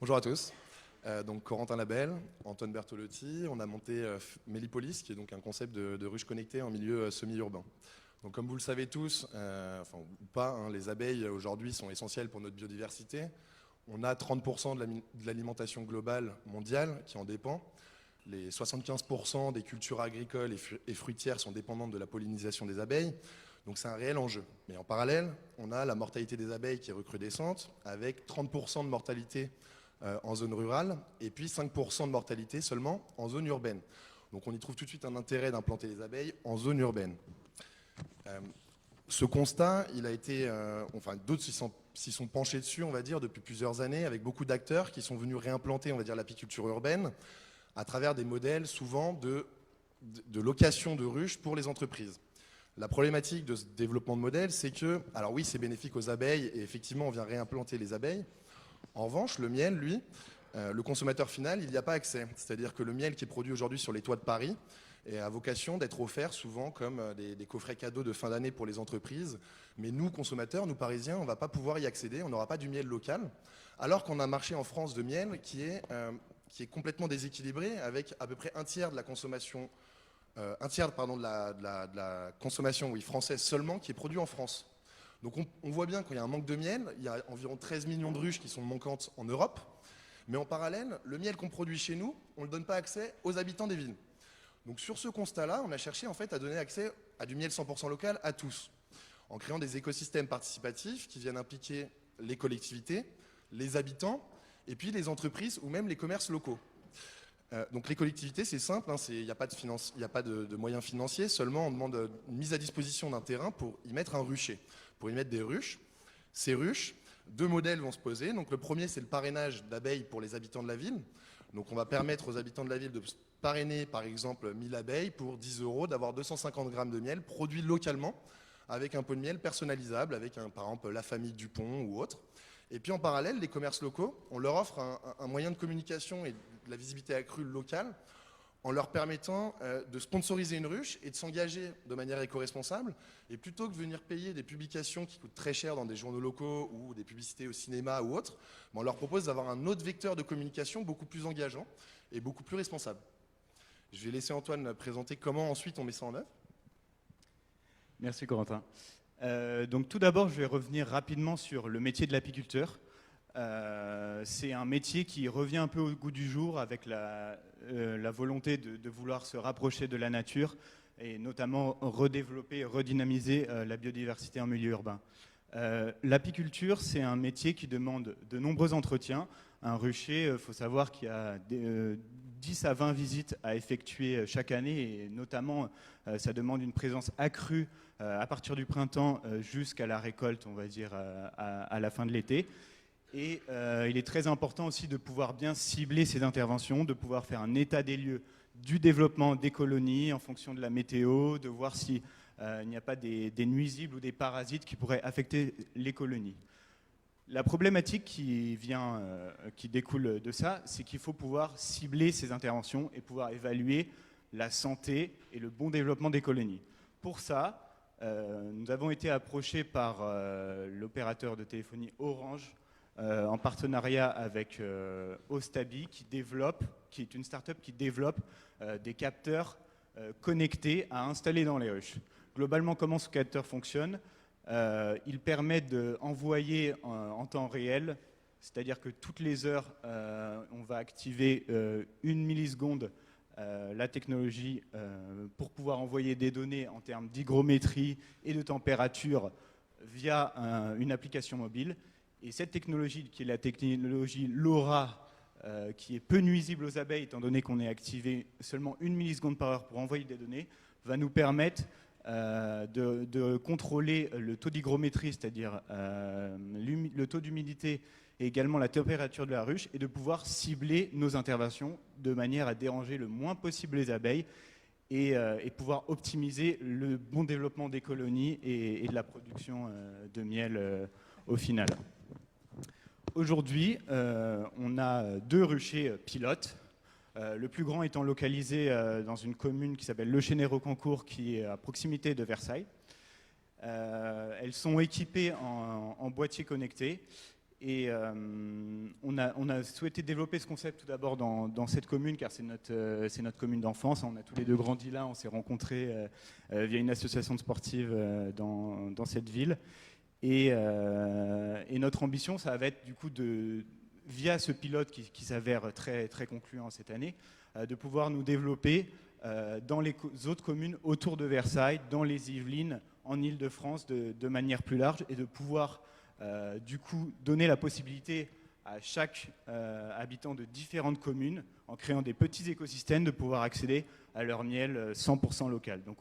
Bonjour à tous. Donc Corentin Labelle, Antoine Bertolotti, on a monté Mélipolis, qui est donc un concept de ruche connectée en milieu semi-urbain. Donc comme vous le savez tous, enfin ou pas, hein, les abeilles aujourd'hui sont essentielles pour notre biodiversité. On a 30% de l'alimentation globale mondiale qui en dépend. Les 75% des cultures agricoles et fruitières sont dépendantes de la pollinisation des abeilles. Donc c'est un réel enjeu. Mais en parallèle, on a la mortalité des abeilles qui est recrudescente, avec 30% de mortalité en zone rurale, et puis 5% de mortalité seulement en zone urbaine. Donc on y trouve tout de suite un intérêt d'implanter les abeilles en zone urbaine. Ce constat, il a été, enfin d'autres s'y sont penchés dessus, on va dire, depuis plusieurs années, avec beaucoup d'acteurs qui sont venus réimplanter, on va dire, l'apiculture urbaine à travers des modèles souvent de location de ruches pour les entreprises. La problématique de ce développement de modèle, c'est que, alors oui, c'est bénéfique aux abeilles, et effectivement, on vient réimplanter les abeilles. En revanche, le miel, lui, le consommateur final, il n'y a pas accès. C'est-à-dire que le miel qui est produit aujourd'hui sur les toits de Paris a vocation d'être offert souvent comme des coffrets cadeaux de fin d'année pour les entreprises. Mais nous, consommateurs, nous Parisiens, on ne va pas pouvoir y accéder, on n'aura pas du miel local. Alors qu'on a un marché en France de miel qui est complètement déséquilibré, avec à peu près un tiers de la consommation, de la consommation française seulement qui est produit en France. Donc on voit bien qu'il y a un manque de miel, il y a environ 13 millions de ruches qui sont manquantes en Europe, mais en parallèle, le miel qu'on produit chez nous, on ne donne pas accès aux habitants des villes. Donc sur ce constat-là, on a cherché en fait à donner accès à du miel 100% local à tous, en créant des écosystèmes participatifs qui viennent impliquer les collectivités, les habitants, et puis les entreprises ou même les commerces locaux. Donc les collectivités, c'est simple, hein, il n'y a pas de moyens financiers, seulement on demande une mise à disposition d'un terrain pour y mettre un rucher, pour y mettre des ruches. Ces ruches, deux modèles vont se poser. Donc le premier, c'est le parrainage d'abeilles pour les habitants de la ville. Donc on va permettre aux habitants de la ville de parrainer par exemple 1000 abeilles pour 10 € d'avoir 250 grammes de miel produit localement avec un pot de miel personnalisable, avec par exemple la famille Dupont ou autre. Et puis en parallèle, les commerces locaux, on leur offre un moyen de communication et de la visibilité accrue locale en leur permettant de sponsoriser une ruche et de s'engager de manière éco-responsable. Et plutôt que de venir payer des publications qui coûtent très cher dans des journaux locaux ou des publicités au cinéma ou autre, on leur propose d'avoir un autre vecteur de communication beaucoup plus engageant et beaucoup plus responsable. Je vais laisser Antoine présenter comment ensuite on met ça en œuvre. Merci Corentin. Donc tout d'abord, je vais revenir rapidement sur le métier de l'apiculteur. C'est un métier qui revient un peu au goût du jour avec la volonté de vouloir se rapprocher de la nature et notamment redévelopper et redynamiser la biodiversité en milieu urbain. L'apiculture, c'est un métier qui demande de nombreux entretiens. Un rucher, il faut savoir qu'il y a 10 à 20 visites à effectuer chaque année et notamment ça demande une présence accrue à partir du printemps jusqu'à la récolte, on va dire, à la fin de l'été. Et il est très important aussi de pouvoir bien cibler ces interventions, de pouvoir faire un état des lieux du développement des colonies en fonction de la météo, de voir s'il n'y a pas des nuisibles ou des parasites qui pourraient affecter les colonies. La problématique qui découle de ça, c'est qu'il faut pouvoir cibler ces interventions et pouvoir évaluer la santé et le bon développement des colonies. Pour ça, nous avons été approchés par l'opérateur de téléphonie Orange en partenariat avec Ostabi qui est une start-up qui développe des capteurs connectés à installer dans les ruches. Globalement, comment ce capteur fonctionne ? Il permet d'envoyer en temps réel, c'est-à-dire que toutes les heures, on va activer 1 milliseconde la technologie pour pouvoir envoyer des données en termes d'hygrométrie et de température via une application mobile. Et cette technologie, qui est la technologie LoRa, qui est peu nuisible aux abeilles, étant donné qu'on est activé seulement 1 milliseconde par heure pour envoyer des données, va nous permettre de contrôler le taux d'hygrométrie, c'est-à-dire le taux d'humidité et également la température de la ruche, et de pouvoir cibler nos interventions de manière à déranger le moins possible les abeilles et pouvoir optimiser le bon développement des colonies et de la production de miel au final. Aujourd'hui, on a 2 ruchers pilotes. Le plus grand étant localisé dans une commune qui s'appelle Le Chênay-Rocancourt, qui est à proximité de Versailles. Elles sont équipées en boîtier connecté Et on a souhaité développer ce concept tout d'abord dans cette commune, car c'est notre commune d'enfance. On a tous les deux grandi là, on s'est rencontrés via une association sportive dans cette ville. Et notre ambition, ça va être du coup via ce pilote qui s'avère très, très concluant cette année, de pouvoir nous développer dans les autres communes autour de Versailles, dans les Yvelines, en Île-de-France de manière plus large, et de pouvoir du coup donner la possibilité à chaque habitant de différentes communes, en créant des petits écosystèmes, de pouvoir accéder à leur miel 100% local. Donc